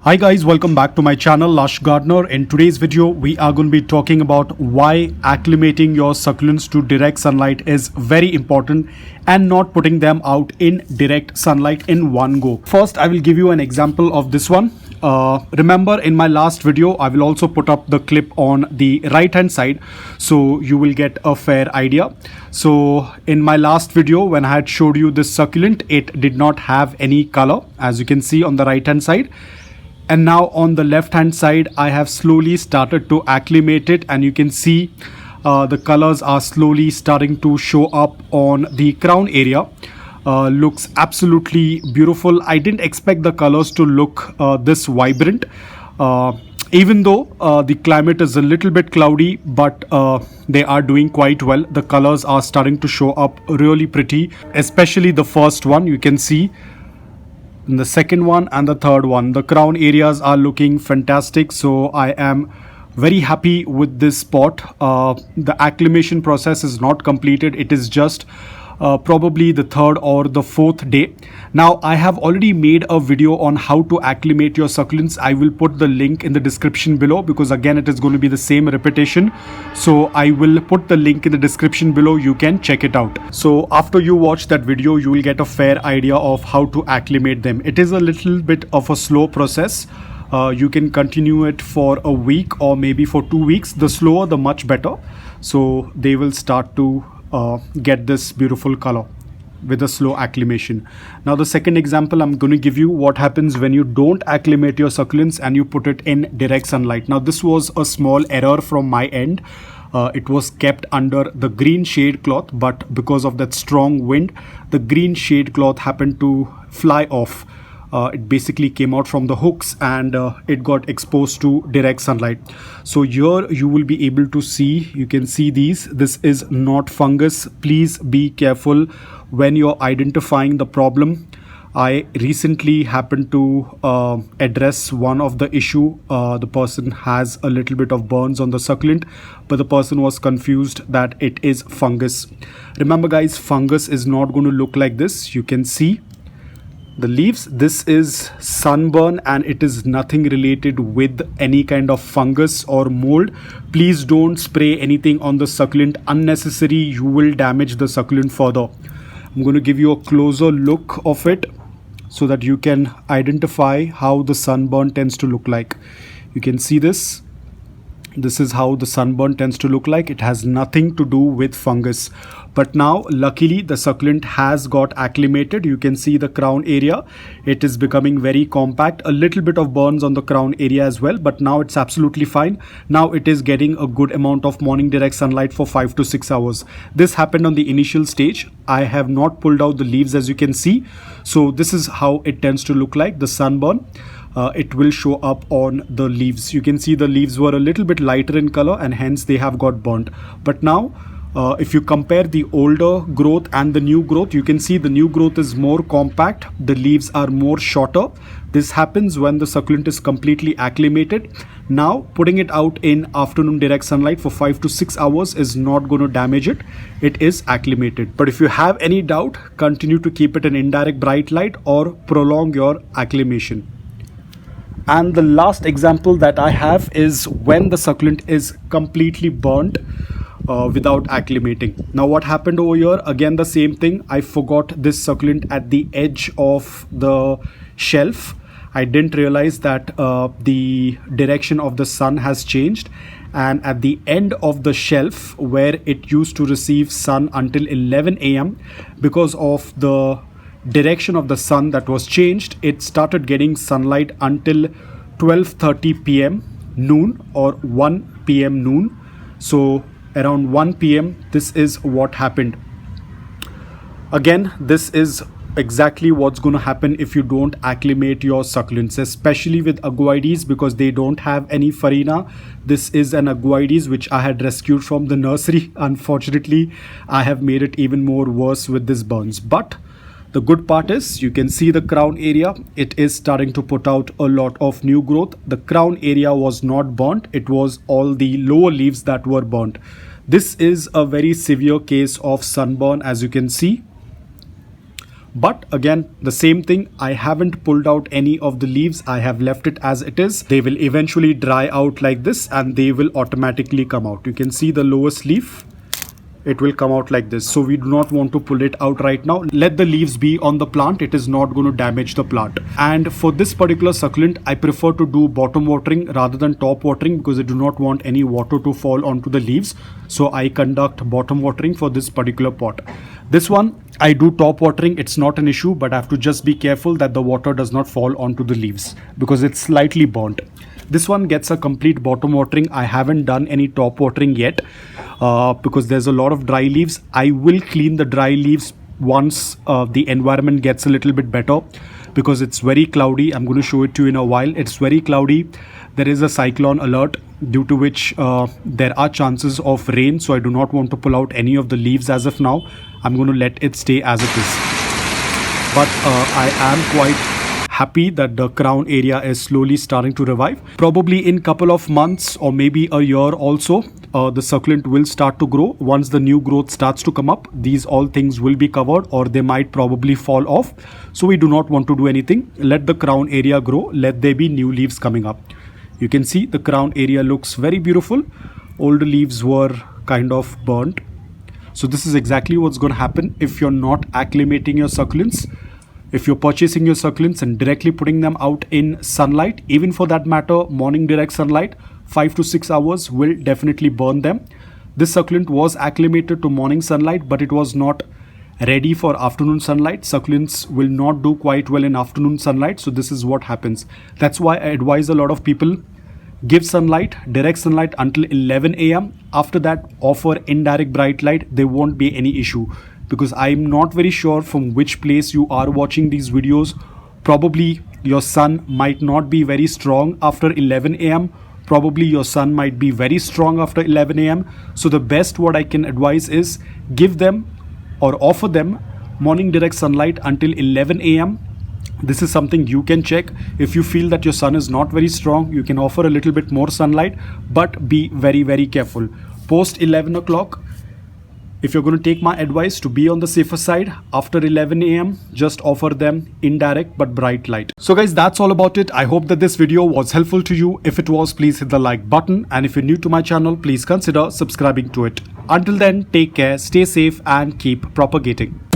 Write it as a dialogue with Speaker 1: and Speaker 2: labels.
Speaker 1: Hi guys, welcome back to my channel Lush Gardener. In today's video we are going to be talking about why acclimating your succulents to direct sunlight is very important and not putting them out in direct sunlight in one go. First I will give you an example of this one. Remember, in my last video I will also put up the clip on the right hand side so you will get a fair idea. So in my last video when I had showed you this succulent, it did not have any color, as you can see on the right hand side. And now on the left hand side I have slowly started to acclimate it, and you can see the colors are slowly starting to show up on the crown area. Looks absolutely beautiful. I didn't expect the colors to look this vibrant, even though the climate is a little bit cloudy, but they are doing quite well. The colors are starting to show up really pretty, especially the first one. You can see the second one and the third one, the crown areas are looking fantastic. So I am very happy with this spot. The acclimation process is not completed. It is just probably the third or the fourth day. Now I have already made a video on how to acclimate your succulents. I will put the link in the description below, because again it is going to be the same repetition. So I will put the link in the description below. You can check it out. So after you watch that video you will get a fair idea of how to acclimate them. It is a little bit of a slow process. You can continue it for a week or maybe for 2 weeks. The slower the much better. So they will start to get this beautiful color with a slow acclimation. Now the second example I'm going to give you, what happens when you don't acclimate your succulents and you put it in direct sunlight. Now this was a small error from my end. It was kept under the green shade cloth, but because of that strong wind the green shade cloth happened to fly off. It basically came out from the hooks and it got exposed to direct sunlight. So here you will be able to see, you can see these. This is not fungus. Please be careful when you're identifying the problem. I recently happened to address one of the issue. The person has a little bit of burns on the succulent, but the person was confused that it is fungus. Remember guys, fungus is not going to look like this. You can see the leaves. This is sunburn and it is nothing related with any kind of fungus or mold. Please don't spray anything on the succulent unnecessary. You will damage the succulent further. I'm going to give you a closer look of it so that you can identify how the sunburn tends to look like. You can see this. This is how the sunburn tends to look like. It has nothing to do with fungus. But now luckily the succulent has got acclimated. You can see the crown area. It is becoming very compact. A little bit of burns on the crown area as well, but now it's absolutely fine. Now it is getting a good amount of morning direct sunlight for 5 to 6 hours. This happened on the initial stage. I have not pulled out the leaves, as you can see. So this is how it tends to look like, the sunburn. It will show up on the leaves. You can see the leaves were a little bit lighter in color and hence they have got burnt. But now if you compare the older growth and the new growth, you can see the new growth is more compact. The leaves are more shorter. This happens when the succulent is completely acclimated. Now putting it out in afternoon direct sunlight for 5 to 6 hours is not going to damage it. It is acclimated. But if you have any doubt, continue to keep it in indirect bright light or prolong your acclimation. And the last example that I have is when the succulent is completely burnt without acclimating. Now what happened over here, again the same thing. I forgot this succulent at the edge of the shelf. I didn't realize that the direction of the sun has changed, and at the end of the shelf where it used to receive sun until 11 a.m. because of the direction of the sun that was changed, it started getting sunlight until 12:30 p.m. noon or 1 p.m. noon. So around 1 p.m. this is what happened. Again, this is exactly what's going to happen if you don't acclimate your succulents, especially with aguides, because they don't have any farina. This is an aguides which I had rescued from the nursery. Unfortunately, I have made it even more worse with this burns. But the good part is you can see the crown area. It is starting to put out a lot of new growth. The crown area was not burnt. It was all the lower leaves that were burnt. This is a very severe case of sunburn, as you can see. But again, the same thing, I haven't pulled out any of the leaves. I have left it as it is. They will eventually dry out like this and they will automatically come out. You can see the lowest leaf. It will come out like this. So we do not want to pull it out right now. Let the leaves be on the plant. It is not going to damage the plant. And for this particular succulent, I prefer to do bottom watering rather than top watering because I do not want any water to fall onto the leaves. So I conduct bottom watering for this particular pot. This one, I do top watering. It's not an issue, but I have to just be careful that the water does not fall onto the leaves because it's slightly burnt. This one gets a complete bottom watering. I haven't done any top watering yet because there's a lot of dry leaves. I will clean the dry leaves once the environment gets a little bit better because it's very cloudy. I'm going to show it to you in a while. It's very cloudy. There is a cyclone alert due to which there are chances of rain. So I do not want to pull out any of the leaves as of now. I'm going to let it stay as it is. But I am quite happy that the crown area is slowly starting to revive. Probably in couple of months or maybe a year also, the succulent will start to grow. Once the new growth starts to come up, these all things will be covered or they might probably fall off. So we do not want to do anything. Let the crown area grow. Let there be new leaves coming up. You can see the crown area looks very beautiful. Older leaves were kind of burnt. So this is exactly what's going to happen if you're not acclimating your succulents. If you're purchasing your succulents and directly putting them out in sunlight, even for that matter, morning direct sunlight, 5 to 6 hours will definitely burn them. This succulent was acclimated to morning sunlight, but it was not ready for afternoon sunlight. Succulents will not do quite well in afternoon sunlight. So this is what happens. That's why I advise a lot of people, give sunlight, direct sunlight until 11 a.m. After that, offer indirect bright light. There won't be any issue. Because I'm not very sure from which place you are watching these videos. Probably your sun might not be very strong after 11 a.m. Probably your sun might be very strong after 11 a.m. So the best what I can advise is give them or offer them morning direct sunlight until 11 a.m. This is something you can check. If you feel that your sun is not very strong, you can offer a little bit more sunlight, but be very, very careful. Post 11 o'clock, if you're going to take my advice to be on the safer side, after 11 a.m., just offer them indirect but bright light. So guys, that's all about it. I hope that this video was helpful to you. If it was, please hit the like button. And if you're new to my channel, please consider subscribing to it. Until then, take care, stay safe and keep propagating.